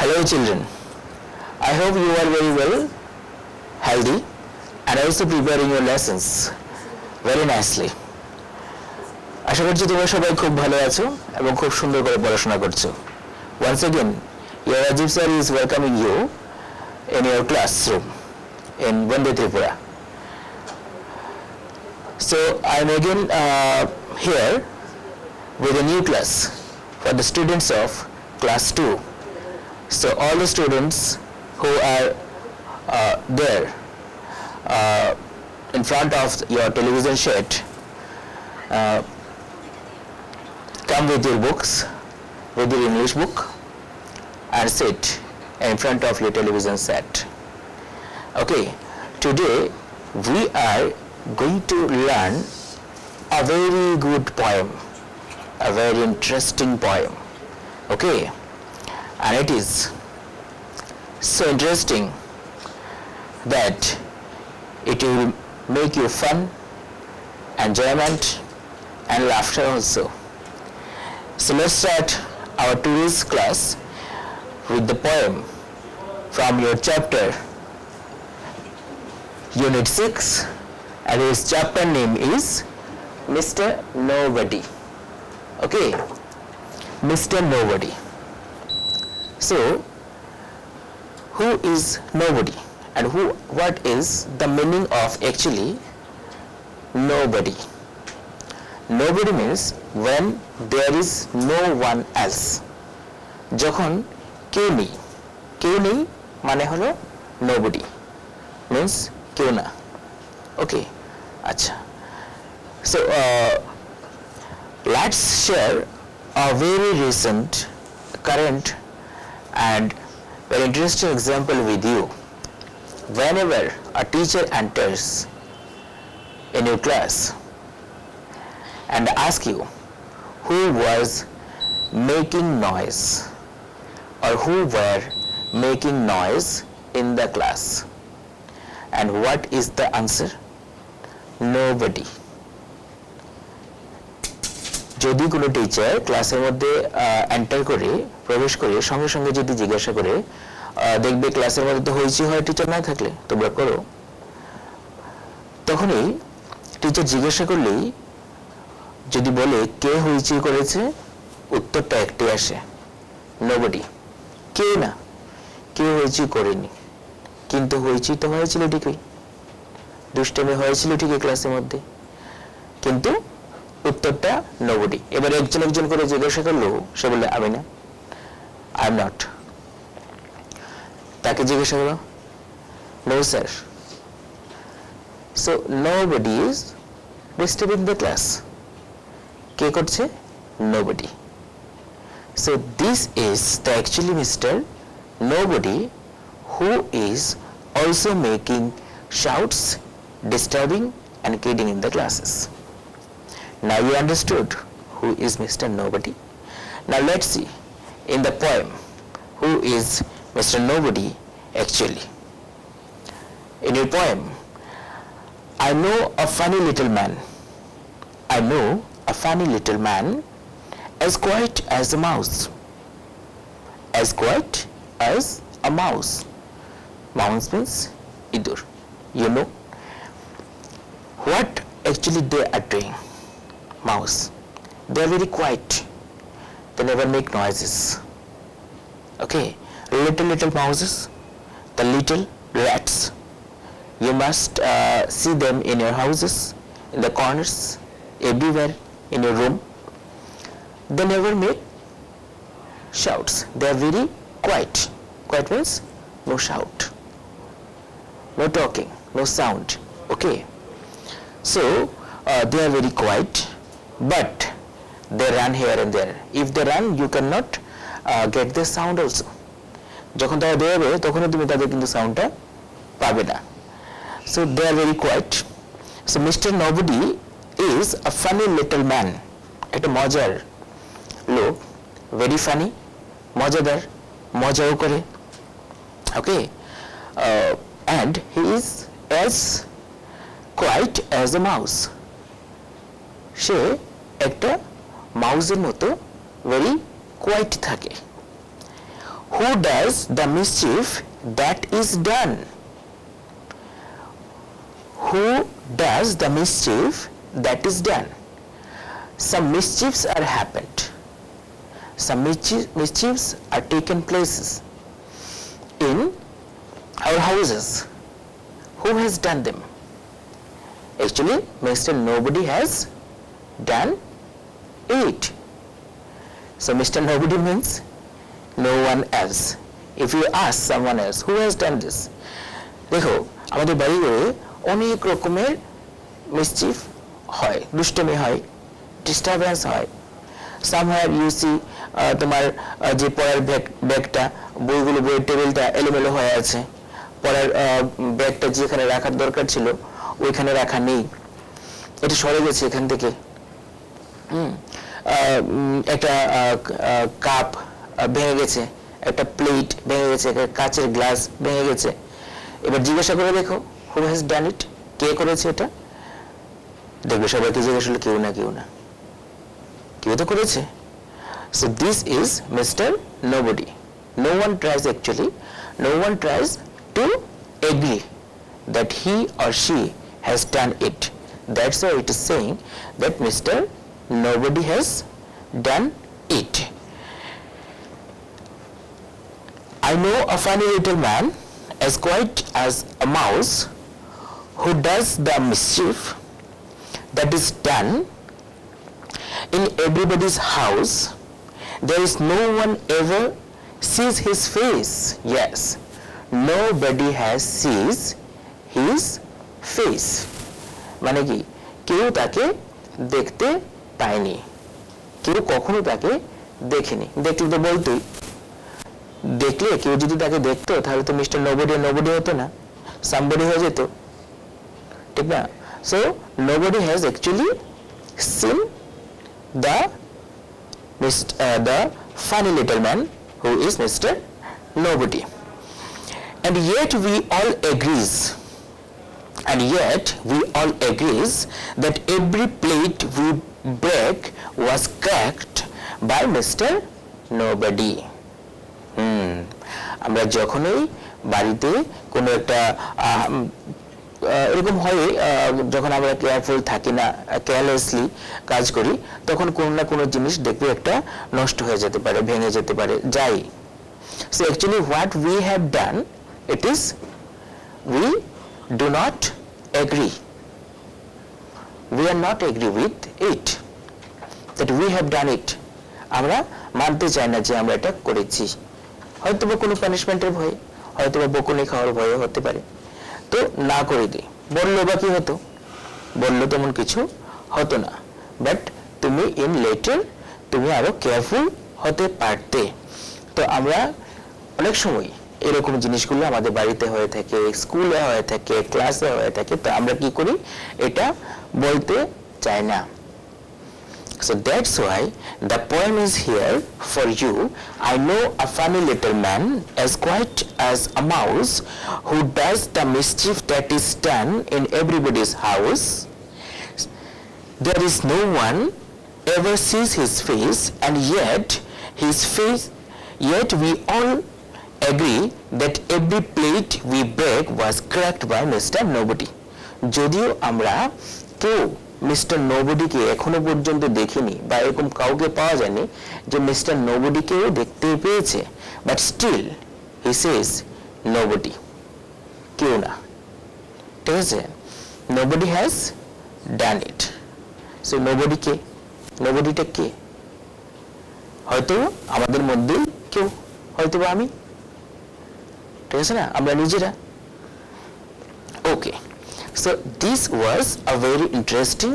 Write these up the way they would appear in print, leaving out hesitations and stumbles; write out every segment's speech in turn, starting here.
Hello children, I hope you are very well, healthy and also preparing your lessons very nicely. আশা করছি তোমরা সবাই খুব ভালো আছো এবং খুব সুন্দর করে পড়াশোনা করছো. Once again, your Ajib sir is welcoming you in your classroom in Vande Tripura. So I am again here with a new class for the students of class 2. So all the students who are there in front of your television set, come with your books, with your English book and sit in front of your television set. Okay, today we are going to learn a very good poem, a very interesting poem. Okay, and it is so interesting that it will make you fun, enjoyment and laughter also. So let's start our today's class with the poem from your chapter unit 6, and his chapter name is Mr. Nobody. Okay, Mr. Nobody. So who is nobody and what is the meaning of actually nobody? Nobody means when there is no one else. যখন কেউ নেই মানে হলো nobody means কেউ না. Okay, আচ্ছা. So let's share a very recent, current and very interesting example with you. Whenever a teacher enters in your class and ask you who was making noise or who were making noise in the class, and what is the answer? Nobody. যদি কোনো teacher ক্লাসের মধ্যে enter করে প্রবেশ করে সঙ্গে সঙ্গে যদি জিজ্ঞাসা করে দেখবে ক্লাসের মধ্যে তো হইচই হয় টিচার না থাকলে, তোমরা করো, তখনই টিচার জিজ্ঞাসা করলেই যদি বলে কে হইচই করেছে, উত্তরটা একটাই আসে, নোবডি, কে না, কেউ হইচই করেনি, কিন্তু হইচই তো হয়েছিল ঠিকই, দুষ্টামি হয়েছিল ঠিকই ক্লাসের মধ্যে, কিন্তু উত্তরটা নোবডি। এবার একজন একজন করে জিজ্ঞাসা করলো, সে বললে আমি না, আই এম নট। তাকে জিজ্ঞাসা করো, no sir. So nobody is disturbing the class. কে করছে? Nobody. So this is the actually mister nobody who is also making shouts, disturbing and kidding in the classes. Now you understood who is Mr. Nobody. Now let's see in the poem who is Mr. Nobody actually. In your poem, I know a funny little man. I know a funny little man as quiet as a mouse. As quiet as a mouse. Mouse means idur. You know what actually they are doing? Mouse, they are very quiet, they never make noises. Okay, little mouses, the little rats, you must see them in your houses, in the corners, everywhere in your room. They never make shouts, they are very quiet. Quiet means no shout, no talking, no sound. Okay, so they are very quiet, but they run here and there. If they run, you cannot get the sound also. যখন তারা বেরোবে তখনও তুমি তাদের কিন্তু সাউন্ডটা পাবে না। So they are very quiet. So Mr. Nobody is a funny little man. একটা মজার লোক, very funny, মজাদার, মজাও করে। Okay, and he is as quiet as a mouse. সে একটা মাউসের মতো very কোয়াইট থাকে। who does the mischief that is done? Who does the mischief that is done? Some mischiefs are happened. Some mischiefs are taken places in our houses. Who has done them? Actually, Mr. Nobody has done it. So Mr. Nobody means no one else. If you ask someone else, who has done this? দেখো আমাদের বাড়িতে অনেক রকমের mischief হয়, দুষ্টমি হয়, disturbance হয়। সামহার you C তোমার যে পড়ার ব্যাগটা, বইগুলো, বইয়ের টেবিলটা এলোমেলো হয়ে আছে, পড়ার ব্যাগটা যেখানে রাখার দরকার ছিল ওইখানে রাখা নেই, এটা সরে গেছে এখান থেকে। একটা কাপ ভেঙে গেছে, একটা প্লেট ভেঙে গেছে, একটা কাচের গ্লাস ভেঙে গেছে। এবার জিজ্ঞাসা করে দেখো, হু হ্যাজ ডান ইট? কে করেছে এটা? দেখবে সবাইকে জিজ্ঞাসা করলে কেউ না কেউ না, কেউ তো করেছে। So this is Mr. Nobody. No one tries actually, no one tries to agree that he or she has done it. That's why it is saying that Mr. Nobody has done it. I know a funny little man as quiet as a mouse who does the mischief that is done in everybody's house. There is no one ever sees his face. Yes, nobody has sees his face. মানে কি, কেউ তাকে দেখতে পায়নি, কেউ কখনো তাকে দেখেনি। দেখলে তো বলতোই, দেখলে কেউ যদি তাকে দেখতো তাহলে তো মিস্টার নোবডি নোবডি হতো না, সামবডি হয়ে যেত, ঠিক না? So nobody has actually seen the funny little man who is Mr. Nobody. And yet we all agrees that every plate we break was cracked by Mr. Nobody. আমরা যখনই বাড়িতে কোনো একটা এরকম হয়, যখন আমরা কেয়ারফুল থাকি না, কেয়ারলেসলি কাজ করি, তখন কোনো না কোনো জিনিস দেখবে একটা নষ্ট হয়ে যেতে পারে, ভেঙে যেতে পারে, যাই। So actually what we have done, it is we do not agree, we are not agree with it, that we have done it. আমরা মানতে চাই না যে আমরা এটা করেছি, হয়তো বা কোনো পানিশমেন্টের ভয়ে, হয়তো বা বকুনি খাওয়ার ভয়ে হতে পারে। তো না করে দিই, বললো বা কি হতো? বললো তেমন কিছু হতো না, বাট তুমি ইন লেটার তুমি আরো কেয়ারফুল হতে পারতে। তো আমরা অনেক সময় এরকম জিনিসগুলো আমাদের বাড়িতে হয়ে থাকে, স্কুলে হয়ে থাকে, ক্লাসে হয়ে থাকে, তো আমরা কি করি? এটা বলতে চাই না। So that's why the poem is here for you. I know a funny little man as quiet as a mouse who does the mischief that is done in everybody's house. There is no one ever sees his face, and yet we all agree that every plate we break was cracked by Mr. Nobody. যদিও আমরা কেউ mister নোবডিকে এখনো পর্যন্ত দেখিনি, বা এরকম কাউকে পাওয়া যায়নি যে মিস্টার নোবডিকেও দেখতে পেয়েছে, but still he says nobody, কেউ না, ঠিক আছে? Nobody has done it. So nobody কে? নোবডিটা কে? হয়তো আমাদের মধ্যে কেউ, হয়তো বা আমি, ঠিক আছে না, আমরা নিজেরা। ওকে, so this was a very interesting,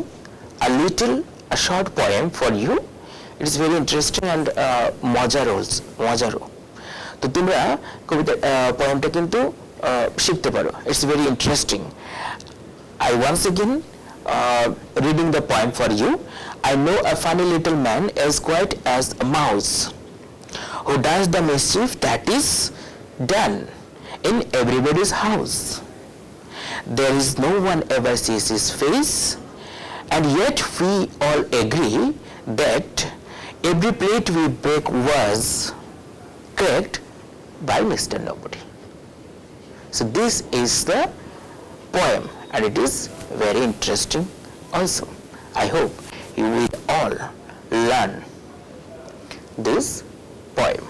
a short poem for you. It is very interesting and মজারও। তো তোমরা কবিতা পোয়েমটা কিন্তু শিখতে পারো। It's very interesting. I once again reading the poem for you. I know a funny little man as quiet as a mouse who does the mischief that is done in everybody's house. There is no one ever sees his face, and yet we all agree that every plate we break was cracked by Mr. Nobody. So this is the poem and it is very interesting also. I hope you will all learn this poem.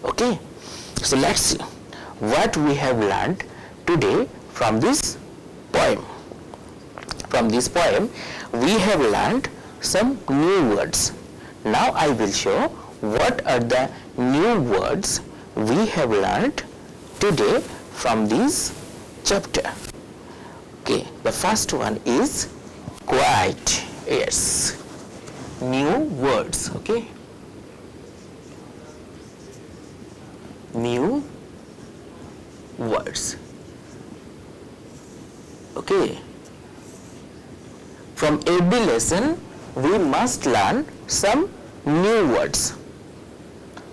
Okay, so let's see what we have learned today from this poem. From this poem we have learned some new words. Now I will show what are the new words we have learned today from this chapter. Okay, the first one is quiet. Yes, new words. Okay, new words. Okay, from every lesson we must learn some new words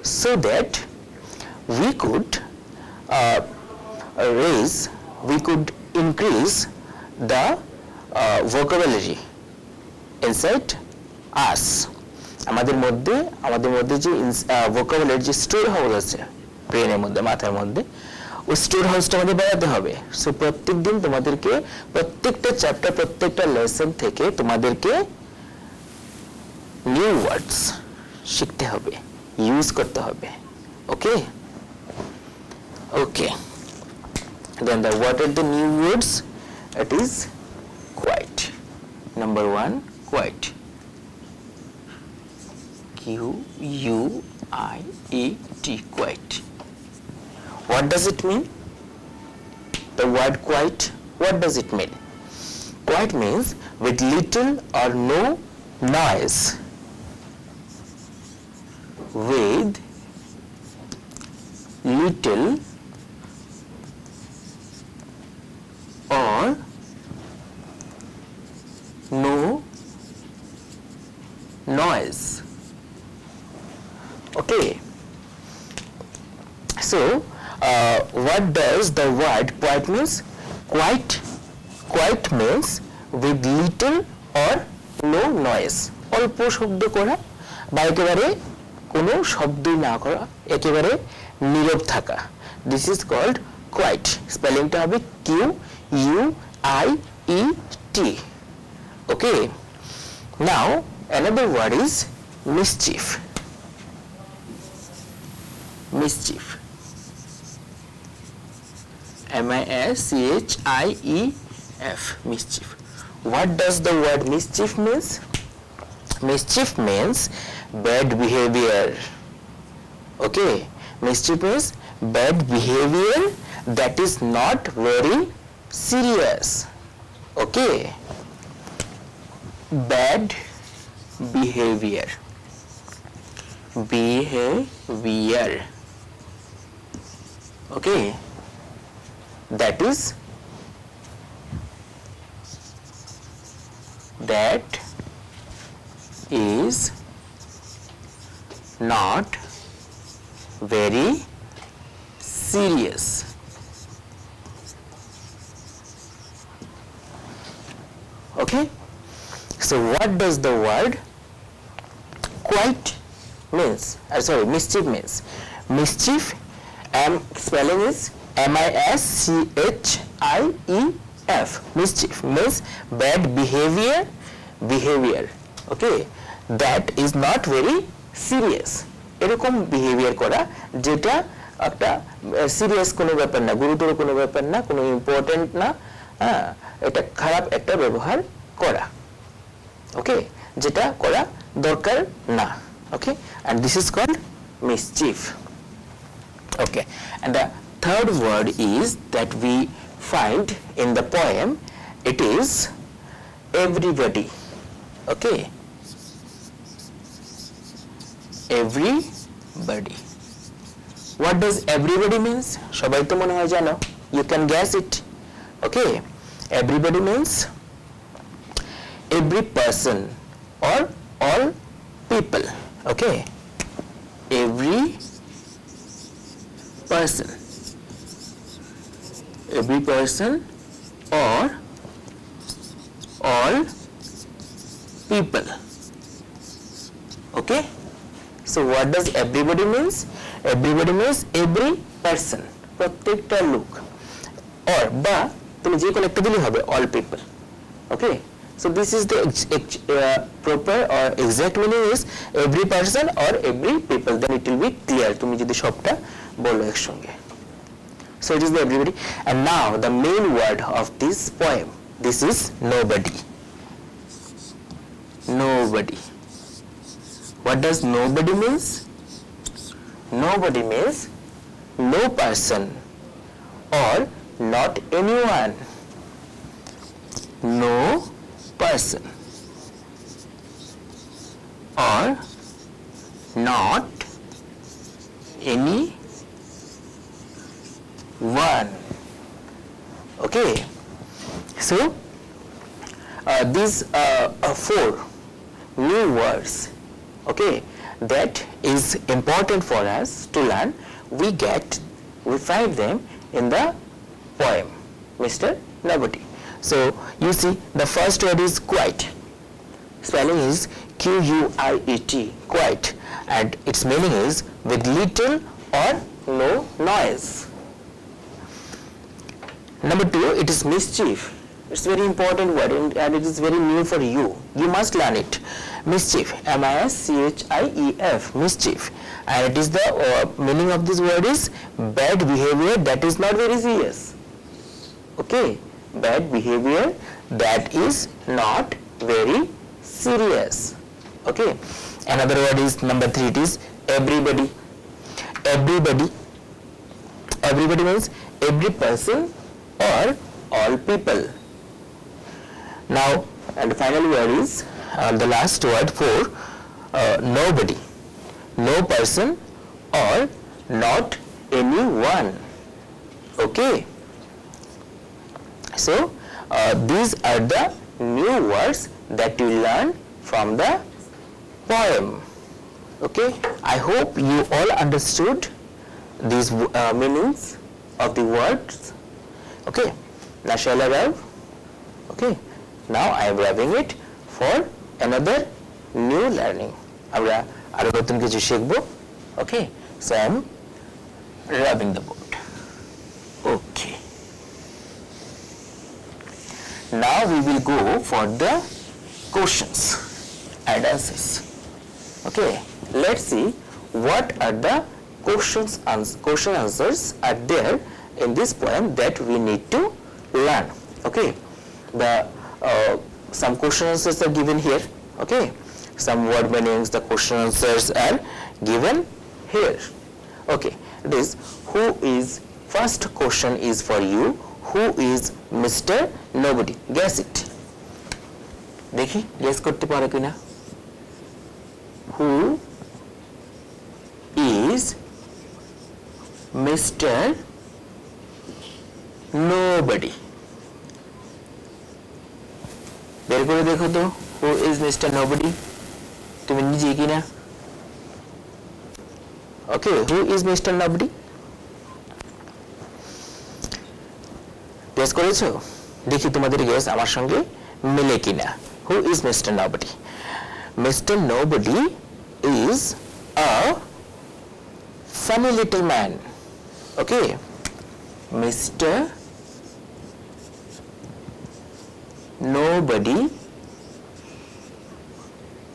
so that we could increase the vocabulary inside us. আমাদের মধ্যে যে vocabulary যে store house আছে ব্রেনের মধ্যে, মাথার মধ্যে, ওই স্টোর হাউসটা আমাদের বাড়াতে হবে। সো প্রত্যেকদিন তোমাদেরকে প্রত্যেকটা চ্যাপ্টার, প্রত্যেকটা লেসন থেকে তোমাদেরকে নিউ ওয়ার্ডস শিখতে হবে, ইউজ করতে হবে। ওকে ওকে, then what are the new words? It is quiet. Number one, quiet. Q-U-I-E-T, quiet. What does it mean? The word quiet, what does it mean? Quiet means with little or no noise. With little or no noise. Okay, so what does the word quiet means? Quiet means with little or no noise. অল্প শব্দ করা বা একেবারে কোনো শব্দই না করা, একেবারে নীরব থাকা, দিস ইজ কল্ড quiet. স্পেলিংটা হবে Q-U-I-E-T. Okay, now another word is mischief. Mischief, M-I-S-C-H-I-E-F, mischief. What does the word mischief means? Mischief means bad behavior. Okay, mischief means bad behavior that is not very serious. Okay, bad behavior, okay, that is not very serious. Okay, so what does the word quiet means? Mischief means. Mischief, spelling is M-I-S-C-H-I-E-F. Mischief means bad behavior, okay, that is not very serious. এরকম behaviour করা যেটা একটা serious কোনো ব্যাপার না, গুরুতর কোনো ব্যাপার না, কোনো ইম্পর্টেন্ট না, হ্যাঁ, এটা খারাপ একটা ব্যবহার করা, ওকে, যেটা করা দরকার না। Okay, and this is called mischief. Okay, and the third word is that we find in the poem, it is everybody. Okay, everybody. What does everybody means? সবাই তো মনে হয় জানো, you can guess it. Okay, everybody means every person or all people. Okay, every person or all people. Okay, so what does everybody means? everybody means every person, প্রত্যেকটা লোক, or বা তুমি যে কোনো একটা দিলে হবে all people. Okay, so this is the proper or exact meaning is every person or every people, then it will be clear তুমি যদি সবটা বলো একসঙ্গে. So it is the everybody. And now the main word of this poem, this is nobody. Nobody. What does nobody means? Nobody means no person or not anyone. No person or not any one. Okay, so these four new words, okay, that is important for us to learn. We find them in the poem Mr. Nobody. So you see the first word is quiet. Spelling is Q-U-I-E-T, quiet, and its meaning is with little or no noise. Number two, it is mischief. It's very important word and it is very new for you. You must learn it. Mischief, M-I-S-C-H-I-E-F, mischief, and it is the meaning of this word is bad behavior that is not very serious. Okay, bad behavior that is not very serious. Okay, another word is number three, it is everybody. Everybody, everybody means every person or all people. Now, and the final word is the last word for nobody, no person or not anyone. Okay, so these are the new words that you learn from the poem. Okay, I hope you all understood these meanings of the words. Okay, now shall I rub? Okay, now I am rubbing it for another new learning. আমরা আরো নতুন কিছু শিখবো. Okay, so I am rubbing the board. Okay, now we will go for the questions and answers. Okay, let's see what are the question answers are there in this poem that we need to learn. Okay, the some question answers are given here. Okay, some word meanings, the question answers are given here. Okay, it is who is, first question is for you, who is Mr. Nobody? Guess it. দেখি guess করতে পারো কিনা. Who is Mr. Nobody? বের করে দেখো তো, who is Mr. Nobody? তুমি নিজে কিনা? Okay, who is Mr. Nobody? guess করেছো? দেখি তোমাদের guess আমার সঙ্গে মিলে কিনা. Who is Mr. Nobody? Mr. Nobody is a funny little man. Okay, Mr. Nobody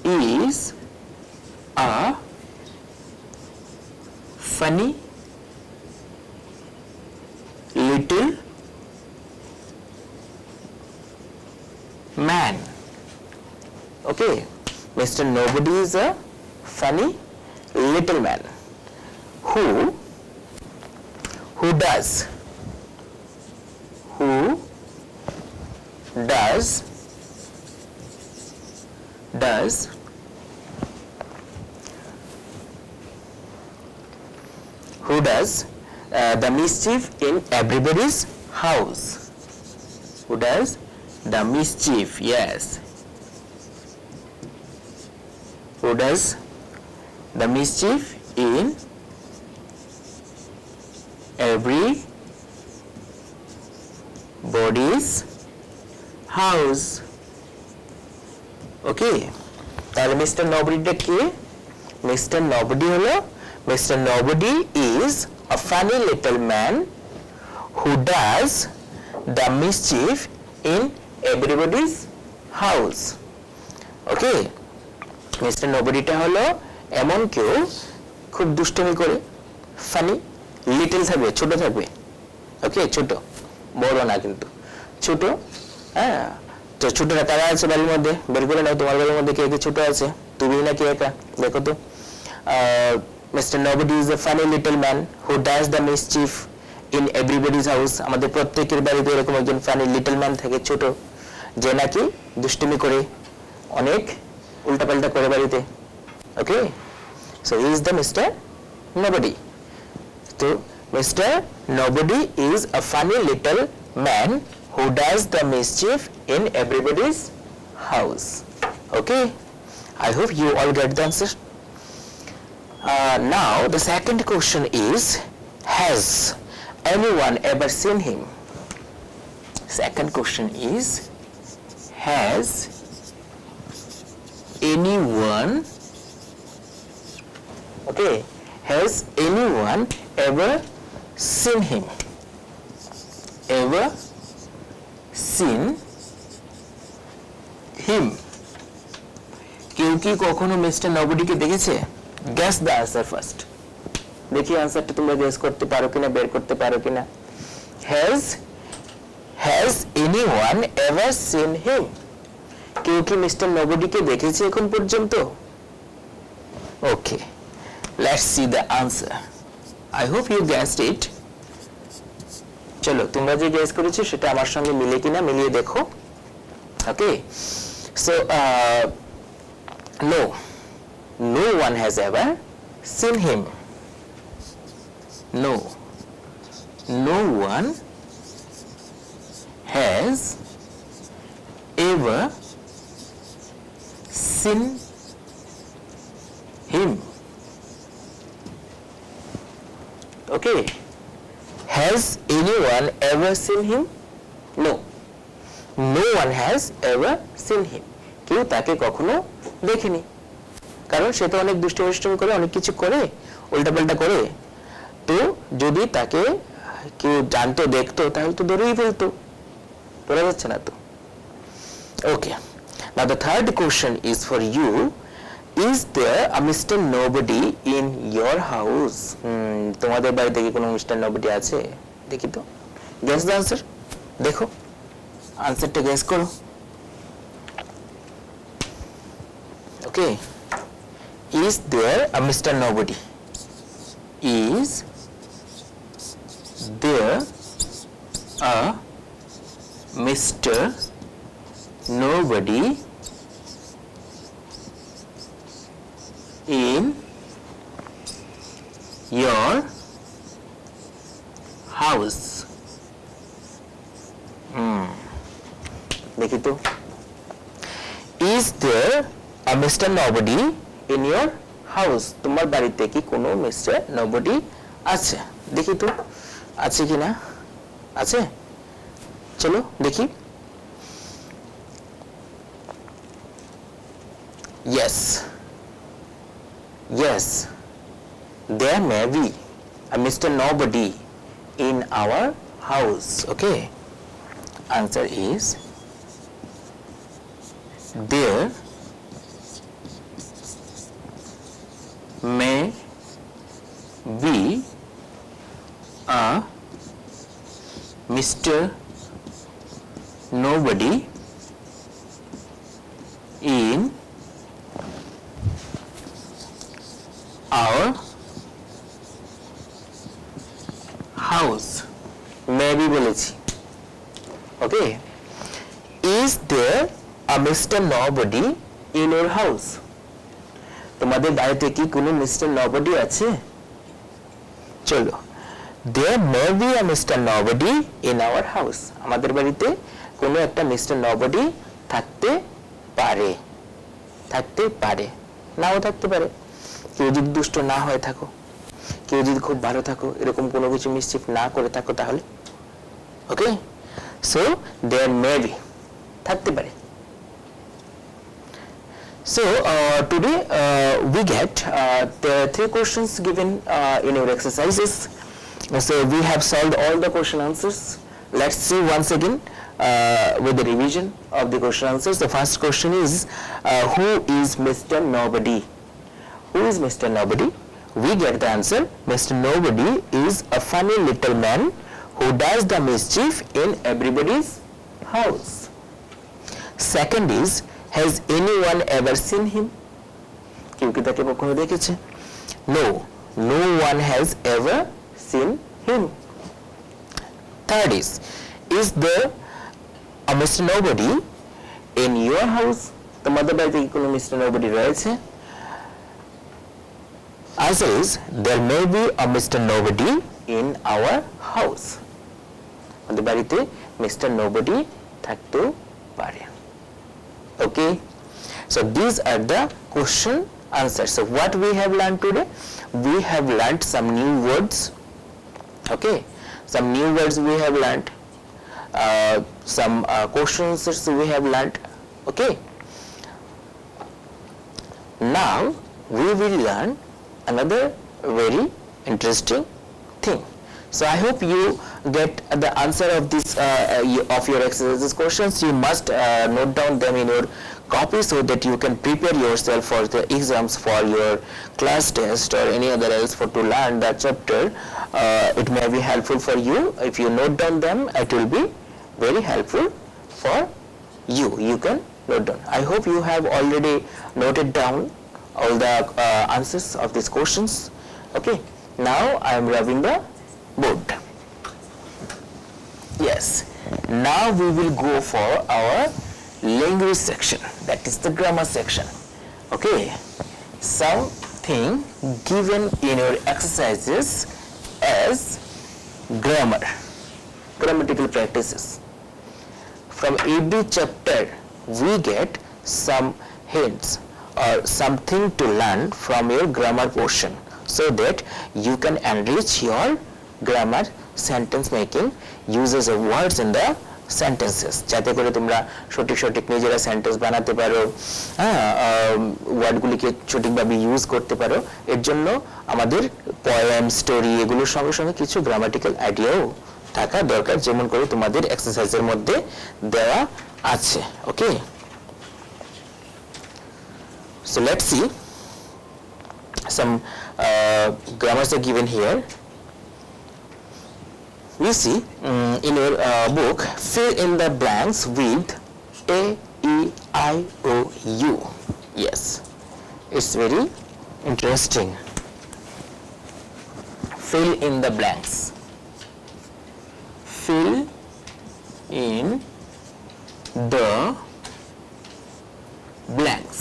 is a funny little man. Okay, Mr. Nobody is a funny little man who does the mischief in everybody's house. Who does the mischief? Yes, who does the mischief in everybody's house. Okay, তাহলে mister নবডিটা কে? Mister nobody হলো Mr. Nobody is a funny little man who does the mischief in everybody's house. Okay, Mr. Nobody টা হলো এমন কেউ খুব দুষ্টুমি করে, funny, little থাকবে, ছোট থাকবে। ওকে, ছোট, বড় না কিন্তু ছোট। হ্যাঁ, তো ছোটরা কারা আছে বাড়ির মধ্যে? বের করে নাও, তোমার বাড়ির মধ্যে কে কে ছোট আছে? তুমি নাকি একা? দেখো তো। Mr. Nobody is a funny little man who does the mischief in everybody's house. আমাদের প্রত্যেকের বাড়িতে এরকম একজন ফানি লিটল ম্যান থাকে, ছোট, যে নাকি দুষ্টুমি করে, অনেক উল্টাপাল্টা করে বাড়িতে। Okay, so he is the mister nobody. তো mister nobody is a funny little man who does the mischief in everybody's house. Okay, I hope you all get the answer. Now the second question is, has anyone ever seen him? Second question is, has anyone, okay, has anyone ever seen him? Ever seen him? কেউ কি কখনো mister নবডিকে দেখেছে? Guess the answer first. দেখি আনসারটা তোমরা guess করতে পারো কিনা, বের করতে পারো কিনা। has anyone ever seen him? কেউ কি মিস্টার নবডিকে দেখেছে এখন পর্যন্ত? Okay, let's see the answer. I hope you guessed it. চলো, তোমরা যে গেস করেছো সেটা আমার সঙ্গে মিলে কিনা মিলিয়ে দেখো। ওকে, so no one has ever seen him. No one has ever seen him. Okay, has anyone ever seen him? No one has ever seen him. কেউ তাকে কখনো দেখেনি, কারণ সে তো অনেক দুষ্টুমি করে, অনেক কিছু করে, উল্টাপাল্টা করে। তো যদি তাকে কেউ জানতো, দেখতো, তাহলে তো ধরেই ফেলতো, বলা যাচ্ছে না তো। Okay, now the third question is for you. Is there a mister nobody in your house? তোমাদের বাড়িতে কি কোনো মিস্টার নোবডি আছে? দেখি তো, গেস দ্য আনসার। দেখো, আনসারটা গেস করো। ওকে, is there a Mr. Nobody? Is there a Mr. Nobody in your house? দেখি তো, is there a Mr. Nobody in your house? তোমার বাড়িতে কি কোনো মিস্টার নোবডি আছে? দেখি তো আছে কিনা। আছে? চলো দেখি। yes there may be a Mr. Nobody in our house. Okay, answer is there may be a Mr. Nobody in our house. Maybe বলেছি। ওকে, is there a Mr. Nobody in your house? তোমাদের বাড়িতে কি কোনো mister nobody আছে? চলো, there may be a Mr. Nobody in our house. আমাদের বাড়িতে কোনো একটা মিস্টার নবডি থাকতে পারে, নাও থাকতে পারে। কেউ যদি দুষ্ট না হয়ে থাকো, কেউ যদি খুব ভালো থাকো, এরকম কোনো কিছু মিসচিফ না করে থাকো তাহলে। ওকে, সো there may be, থাকতে পারে। So today we get the 3 questions given in your exercises. So we have solved all the question answers. Let's see once again with the revision of the question answers. The first question is who is Mr. Nobody? Who is Mr. Nobody? We get the answer. Mr. Nobody is a funny little man who does the mischief in everybody's house. Second is, has anyone ever seen him? কেউ কি তাকে কখনো দেখেছে? No, no one has ever seen him. Third is there a Mr. Nobody in your house? তোমাদের বাড়িতে কি কোনো Mr. Nobody রয়েছে? Answer is, there may be a Mr. Nobody in our house. আমাদের বাড়িতে Mr. Nobody থাকতেও পারে. Okay, so these are the question answers. So what we have learned today? We have learned some new words. Okay, some new words we have learned, some question answers we have learned. Okay, now we will learn another very interesting thing. So I hope you get the answer of this of your exercises questions. You must note down them in your copy so that you can prepare yourself for the exams, for your class test or any other else for to learn that chapter. It may be helpful for you. If you note down them, it will be very helpful for you. You can note down. I hope you have already noted down all the answers of these questions. Okay, now I am rubbing the board. Yes, now we will go for our language section, that is the grammar section. Okay, something given in your exercises as grammar, grammatical practices. From every chapter we get some hints or something to learn from your grammar portion so that you can enrich your grammar sentence making uses of words in the sentences, যাতে করে তোমরা সঠিক সঠিক নিজেরা sentence বানাতে পারো, ওয়ার্ডগুলিকে সঠিকভাবে use করতে পারো। এর জন্য আমাদের পোয়েম, স্টোরি এগুলোর সঙ্গে সঙ্গে কিছু গ্রামাটিক্যাল আইডিয়াও থাকা দরকার, যেমন করে তোমাদের এক্সারসাইজের মধ্যে দেওয়া আছে। ওকে, so let's see some grammars are given here. We see in your book, fill in the blanks with A, E, I, O, U. Yes, it's very interesting. Fill in the blanks. Fill in the blanks.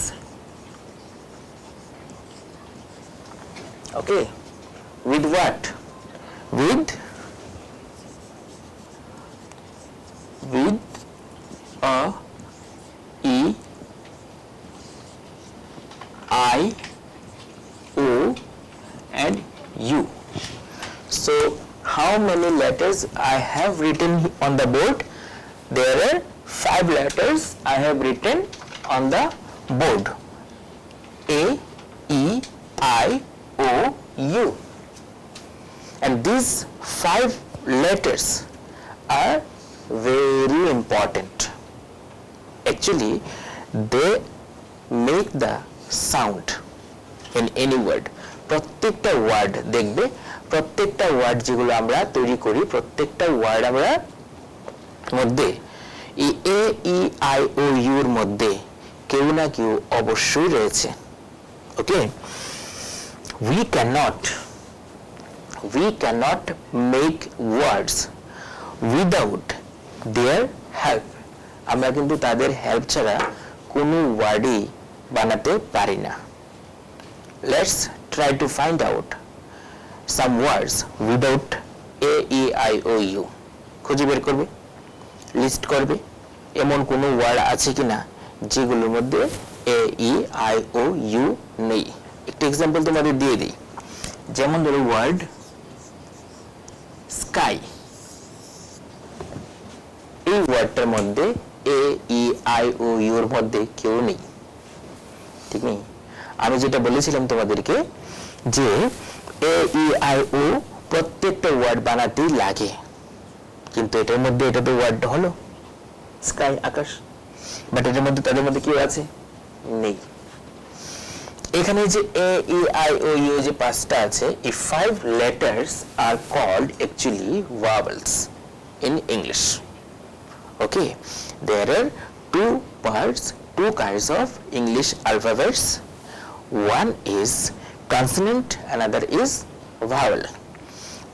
Okay, with what? With A, E, I, O and U. So how many letters I have written on the board? There are 5 letters I have written on the board. A, E, I, O, U. And these 5 letters are very important. Actually, they make the sound in any word. প্রত্যেকটা word দেখবে, প্রত্যেকটা word যেগুলো আমরা তৈরি করি, প্রত্যেকটা word আমরা মধ্যে এই এ, ই, আই, ও, ইউ এর মধ্যে কেউ না কেউ অবশ্যই রয়েছে। ওকে, we cannot make words without their help. আমরা কিন্তু তাদের হেল্প ছাড়া কোনো ওয়ার্ডই বানাতে পারি না। Let's try to find out some words without A, E, I, O, U. খুঁজে বের করবে, লিস্ট করবে এমন কোনো ওয়ার্ড আছে কিনা যেগুলোর মধ্যে A, E, I, O, U নেই। একটা এক্সাম্পল তোমাদের দিয়ে দিই, যেমন ধরো ওয়ার্ড স্কাই। এই ওয়ার্ডটার মধ্যে A, E, I, O, U এর মধ্যে কেউ নেই। ঠিক নেই আমি যেটা বলেছিলাম তোমাদেরকে যে এ ই আই ও প্রত্যেকটা ওয়ার্ড বানাতেই লাগে কিন্তু এটার মধ্যে এটা তো ওয়ার্ড হলো স্কাই আকাশ বাট এটার মধ্যে তাদের মধ্যে কি আছে নেই এখানে যে এ ই আই ও ইউ যে পাঁচটা আছে এই 5 letters are called actually vowels in English okay there are two kinds of English alphabets one is consonant another is vowel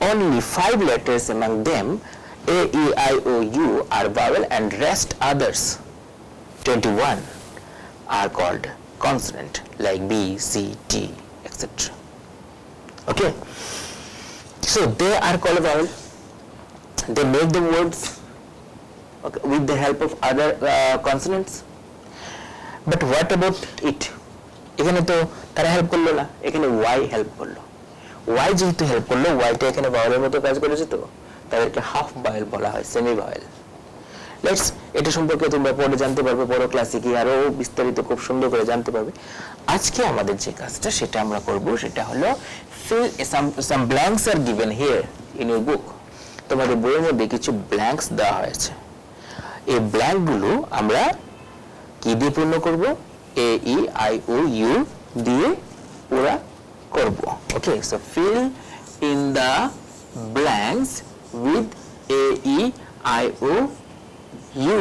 only 5 letters among them a e I o u are vowel and rest others 21 are called consonant like b c t etc okay so they are called vowel they make the words okay, with the help of other consonants but what about it এখানে তো তারা help করলো না এখানে y help করলো y যেহেতু help করলো y টা এখানে ভাওয়েলের মতো কাজ করেছে তো তাদেরকে হাফ ভাওয়েল বলা হয় সেমি ভাওয়েল লেটস এটা সম্পর্কে তোমরা পরে জানতে পারবে পরে ক্লাসে কি আরো বিস্তারিত খুব সুন্দর করে জানতে পারবে আজকে আমাদের যে কাজটা সেটা আমরা করব সেটা হলো fill some blanks are given here in your book তোমাদের বইয়ের মধ্যে কিছু ব্ল্যাঙ্কস দেওয়া হয়েছে এই ব্ল্যাঙ্ক গুলো আমরা কি দিয়ে পূর্ণ করব এ ই আই ও ইউ দিয়ে পুরা করব okay so fill in the blanks with a e I o u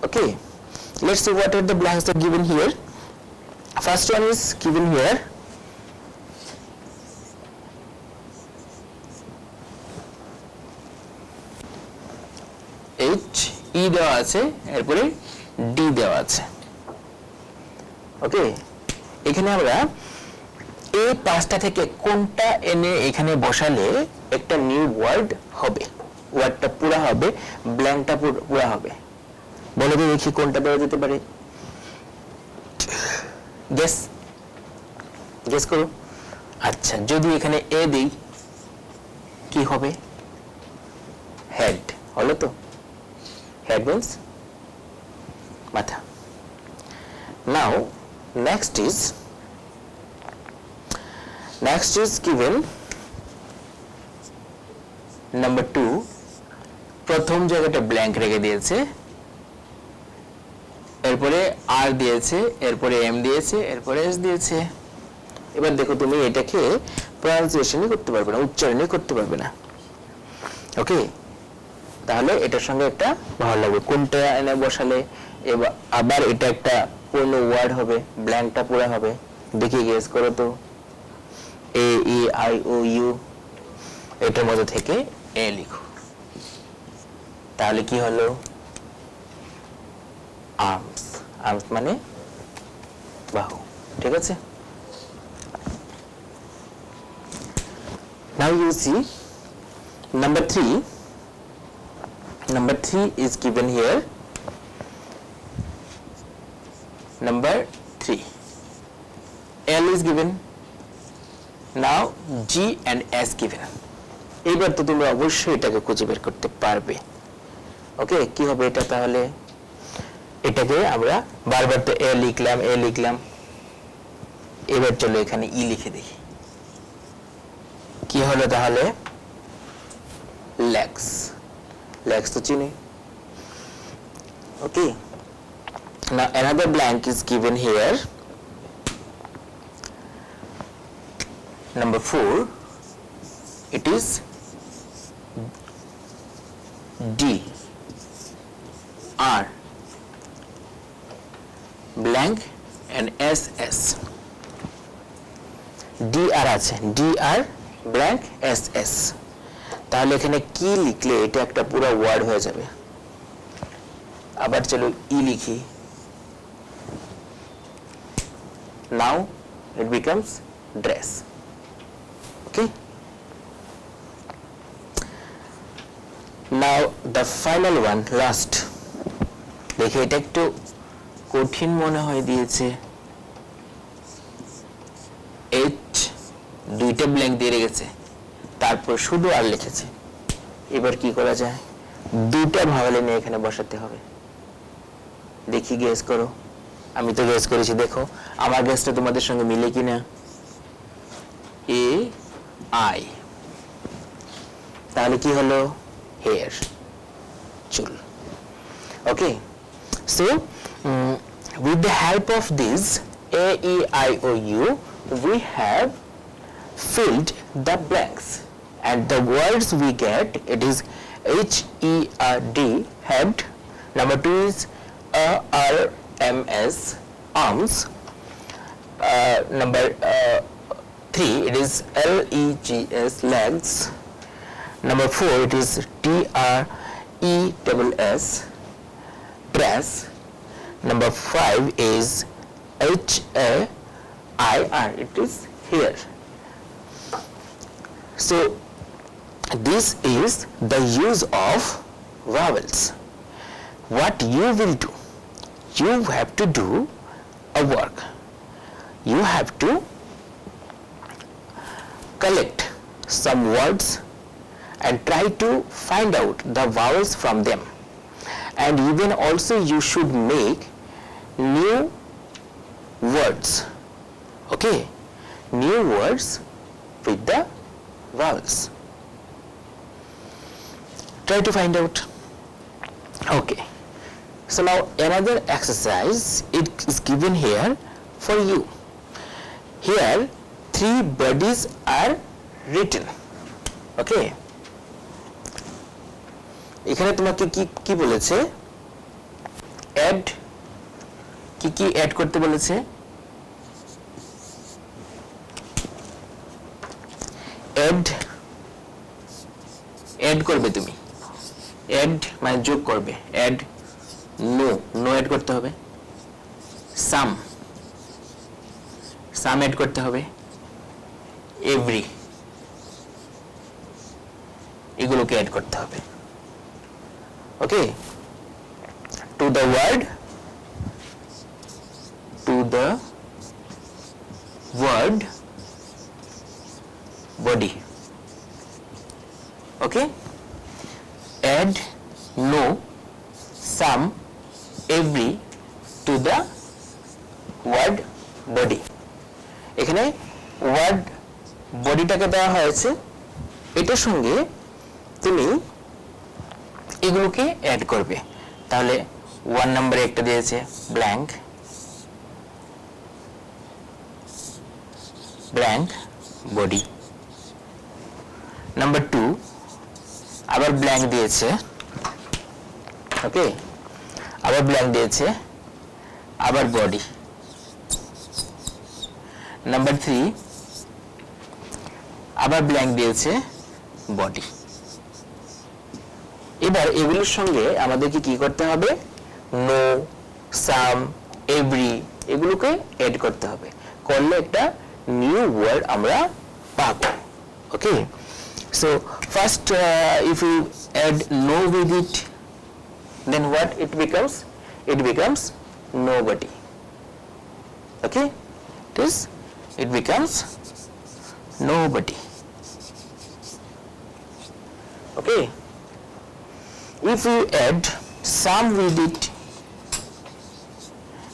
okay let's see what are the blanks that are given here first one is given here h e দেওয়া আছে এরপরে d দেওয়া আছে ওকে এখানে আমরা এই পাঁচটা থেকে কোনটা এনে এখানে বসালে একটা নিউ ওয়ার্ড হবে ওয়ার্ডটা পুরো হবে ব্ল্যাঙ্কটা পুরো হবে বলে দিই দেখি কোনটা দেওয়া যেতে পারে গেস করো আচ্ছা যদি এখানে এ দেই কি হবে হেড হলো তো হেড মিন্স মাথা নাও next is given number 2 প্রথম জায়গাটা ব্ল্যাঙ্ক রেখে দিয়েছে এরপরে আর দিয়েছে এরপরে এম দিয়েছে এরপরে এস দিয়েছে এবার দেখো তুমি এটাকে প্রনাউন্সিয়েশনই করতে পারবে না উচ্চারণই করতে পারবে না ওকে তাহলে এটার সঙ্গে একটা ভালো লাগবে কোনটা এনে বসালে এবার আবার এটা একটা পূর্ণ ওয়ার্ড হবে ব্ল্যাঙ্কটা পুরো হবে দেখি গেস করো তো এ ই আই ও ইউ এটার মধ্যে থেকে এ লিখো তাহলে কি হলো আর্মস আর্মস মানে বাহু ঠিক আছে now you see number 3 is given here number 3 L is given now G and S given এইবার তো তোমরা অবশ্যই এটাকে খুঁজে বের করতে পারবে ওকে কি হবে এটা তাহলে এটাকে আমরা বারবার তো এ লিখলাম এবার চলো এখানে ই লিখে দেখি কি হলো তাহলে legs তো চিনি okay now another blank is given here number 4 it is D R blank and SS D R আছে D R blank SS তাহলে এখানে কি লিখলে এটা একটা পুরো ওয়ার্ড হয়ে যাবে আবার চলো ই লিখি now it becomes dress okay now the final one last দেখে এটা একটু কঠিন মনে হয় দিয়েছে h দুইটা ব্ল্যাঙ্ক দিয়ে রেখেছে তারপর শুধু আর লিখেছে এবার কি করা যায় দুইটা ভাওয়েল নিয়ে এখানে বসাতে হবে দেখি গেস করো আমি তো গেস করেছি, দেখো আমার গেসটা তোমাদের সঙ্গে মিলে কিনা। এ আই, তাহলে কি হলো? হেয়ার, চুল। ওকে, so with the help of this A, E, I, O, U, we have filled the blanks, and the words we get, it is H, E, R, D, head. Number 2 is R, M, S, arms. Number 3, it is L, E, G, S, legs. Number 4, it is T, R, E, double S, dress. Number 5 is H, A, I, R, it is hair. So this is the use of vowels. What you will do, you have to do a work. You have to collect some words and try to find out the vowels from them, and even also you should make new words. Okay, new words with the vowels. Try to find out. Okay, so now another exercise, it is given here for you. Here 3 bodies are written. Okay, এখানে তোমাকে কি কি বলেছে? Add, কি কি add করতে বলেছে? Add করবে তুমি, অ্যাড মানে যোগ করবে, অ্যাড নো, নো অ্যাড করতে হবে। সাম অ্যাড করতে হবে। এভরি, এগুলোকে অ্যাড করতে হবে। Okay, to the word, body. Okay, add no, some, every to the word body. এখানে word bodyটাকে দেওয়া হয়েছে, এটার সঙ্গে তুমি এগুলোকে অ্যাড করবে। তাহলে 1 নম্বরে একটা দিয়েছে ব্ল্যাঙ্ক, বডি। নাম্বার 2 আবার ব্ল্যাঙ্ক দিয়েছে। ওকে, আবার ব্ল্যাঙ্ক দিয়েছে, আবার বডি। নাম্বার 3 আবার ব্ল্যাঙ্ক দিয়েছে, বডি। এবার এগুলোর সঙ্গে আমাদেরকে কি করতে হবে? নো, সাম, এভরি এগুলোকে অ্যাড করতে হবে, করলে একটা নিউ ওয়ার্ড আমরা পাবো। Okay, so first if you add no with it, then what it becomes? It becomes nobody. Okay, it becomes nobody. Okay, if you add some with it,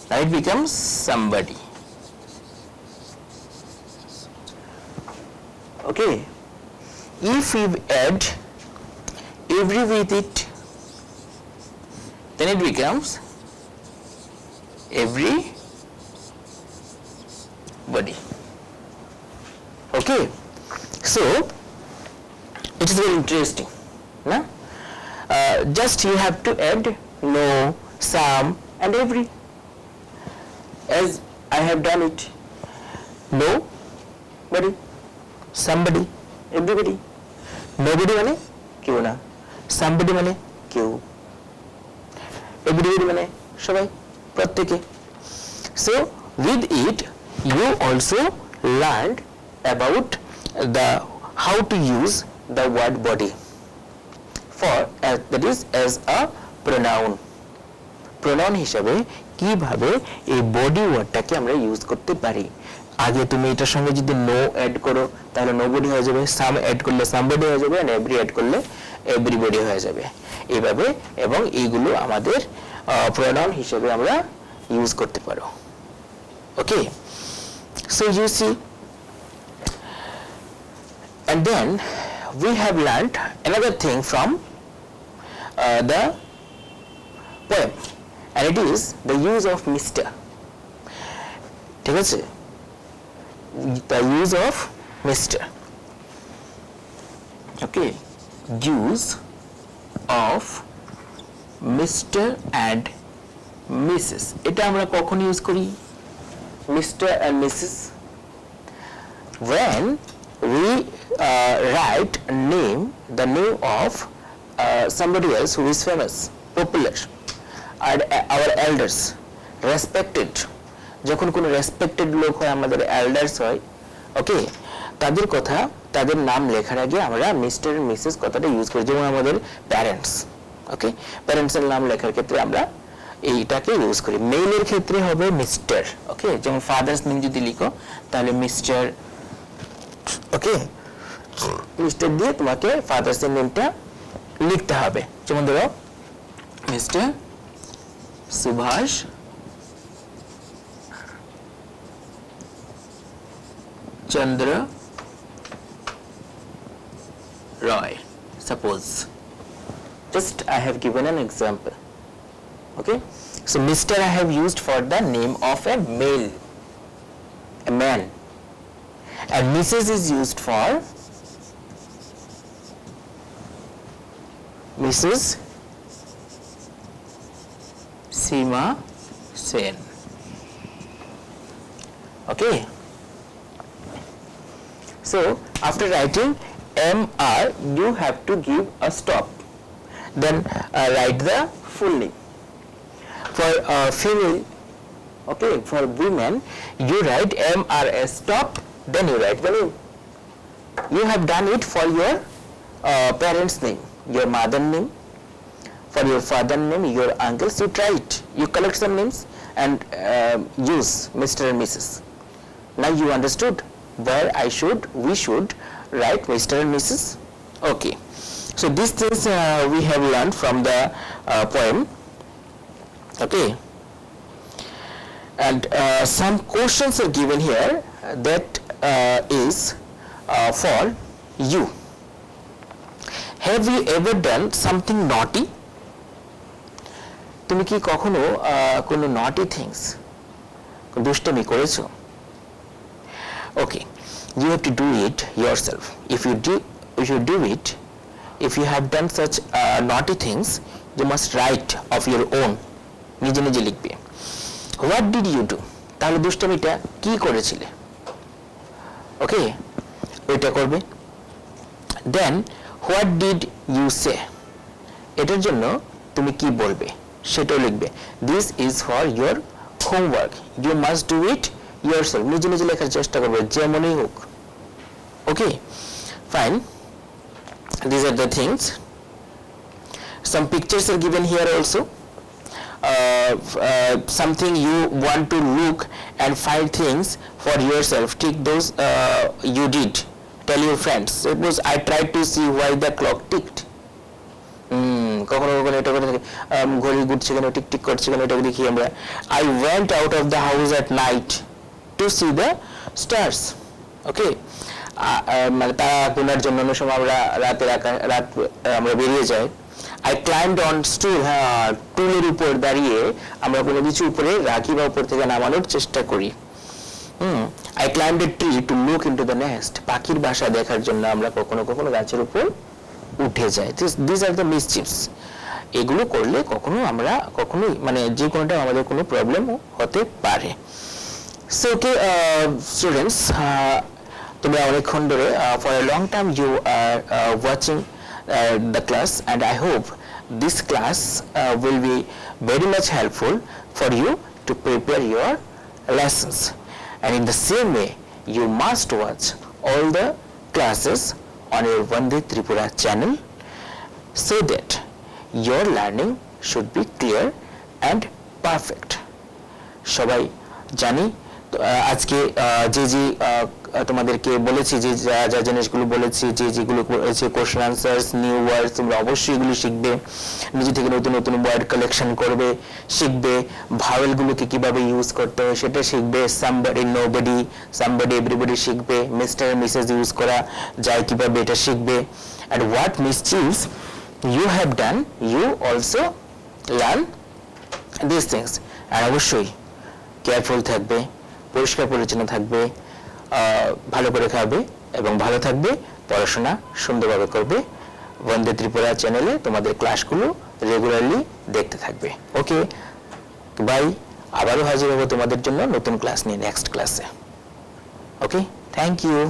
now it becomes somebody. Okay, if we add every with it, then it becomes everybody. Okay, so it is very interesting, na? Just you have to add no, some and every, as I have done it. No body, somebody, everybody. Nobody মানে কেউ না, somebody মানে কেউ, everybody মানে সবাই, প্রত্যেকে। So with it you also learned about the how to use the word body for that is as a pronoun হিসাবে কিভাবে এই বডি ওয়ার্ডটাকে আমরা ইউজ করতে পারি। আগে তুমি এটার সঙ্গে যদি নো অ্যাড করো তাহলে নোবডি হয়ে যাবে, সাম অ্যাড করলে সামবডি হয়ে যাবে, আর এভরি অ্যাড করলে এভরিবডি হয়ে যাবে এইভাবে। এবং এইগুলো আমাদের প্রোনাউন হিসেবে আমরা ইউজ করতে পারো। Okay, so you see, and then we have learned another thing from the poem, and it is the use of Mr. ঠিক আছে, the use of Mr. Okay, use of Mr. and Mrs. এটা আমরা কখন use করি? Mr. and Mrs. when we write the name of somebody else who is famous, popular, and our elders, respected. যখন কোনো respected লোক হয়, আমাদের elders হয়, ওকে, তাদের কথা, তাদের নাম লেখার আগে আমরা মিস্টার মিসেস কথাটা ইউজ করি। যেমন আমাদের প্যারেন্টস, ওকে, প্যারেন্টসের নাম লেখার ক্ষেত্রে আমরা এইটাকে ইউজ করি। মেইলের ক্ষেত্রে হবে মিস্টার, ওকে, যেমন ফাদার্স নেম যদি লিখো তাহলে মিস্টার, ওকে, মিস্টার দিয়ে তোমাকে ফাদার্সের নেমটা লিখতে হবে। যেমন ধরো mister Subhash Chandra Roy, suppose. Just I have given an example. Okay, so Mr. I have used for the name of a male, a man, and Mrs. is used for Mrs. Seema Sen. Okay, so after writing MR you have to give a stop, then write the full name. For female, okay, for women you write MRS stop, then you write the name. You have done it for your parents name, your mother name, for your father name, your uncles. You try it, you collect some names and use Mr. and Mrs. Now you understood where we should write Mr. and Mrs. Okay, so these things we have learned from the poem. Okay, and some questions are given here that is for you. Have you ever done something naughty? তুমি কি কখনো কোনো naughty things, দুষ্টমি করেছো? Okay, you have to do it yourself. If you do it, if you have done such naughty things, you must write of your own, নিজে নিজে লিখবে। What did you do? তাহলে দুষ্টমিটা কি করেছিলে? ওকে, ওইটা করবে। Then what did you say? এটার জন্য তুমি কি বলবে সেটাও লিখবে। This is for your homework. You must do it yourself. নিজে নিজে লেখার চেষ্টা করবে যেমনই হোক। ওকে, fine, these are the things. Some pictures are given here also. Something you want to look and find things for yourself. Take those you did. Tell your friends. Suppose I tried to see why the clock ticked. কখনো কখনো এটা করে থাকে, ঘড়ি ঘুরছে কেন, tick tick করছে কেন, এটা দেখি আমরা। I went out of the house at night to see the stars. Okay, মানে তারা গোনার জন্য অনেক সময় আমরা রাত আমরা বেরিয়ে যাই। I climbed on stool, হ্যাঁ, টুলের উপর দাঁড়িয়ে আমরা কোনো কিছু উপরে রাখি বা উপর থেকে নামানোর চেষ্টা করি। I climbed a tree to look into the nest. পাখির বাসা দেখার জন্য আমরা কখনো কখনো গাছের উপর উঠে যাই। These are the mischiefs. এগুলো করলে কখনোই মানে যে কোনোটা আমাদের কোনো প্রবলেম হতে পারে। So okay, students, তোমরা অনেকক্ষণ ধরে for a long time you are watching the class, and I hope this class will be very much helpful for you to prepare your lessons. And in the same way, you must watch all the classes on your Vande Tripura channel so that your learning should be clear and perfect. সবাই জানি আজকে যে তোমাদেরকে বলেছি, যে যা জিনিসগুলো বলেছি, যেগুলো করেছি, কোশ্চেন আনসার্স, নিউ ওয়ার্ড, তোমরা অবশ্যই এগুলো শিখবে, নিজে থেকে নতুন নতুন ওয়ার্ড কালেকশন করবে, শিখবে ভাওয়েলগুলোকে কিভাবে ইউজ করতে হয় সেটা শিখবে, সামবডি, নোবডি, সামবডি, এভরিবডি শিখবে, মিস্টার মিসেস ইউজ করা যায় কিভাবে এটা শিখবে, and what mischiefs you have done, you also learn these things. আর অবশ্যই কেয়ারফুল থাকবে, পরিষ্কার পরিচ্ছন্ন থাকবে, ভালো করে খাবে এবং ভালো থাকবে, পড়াশোনা সুন্দরভাবে করবে। বন্দে ত্রিপুরা চ্যানেলে তোমাদের ক্লাসগুলো রেগুলারলি দেখতে থাকবে। ওকে, বাই। আবারও হাজির হবো তোমাদের জন্য নতুন ক্লাস নিয়ে নেক্সট ক্লাসে। ওকে, থ্যাংক ইউ।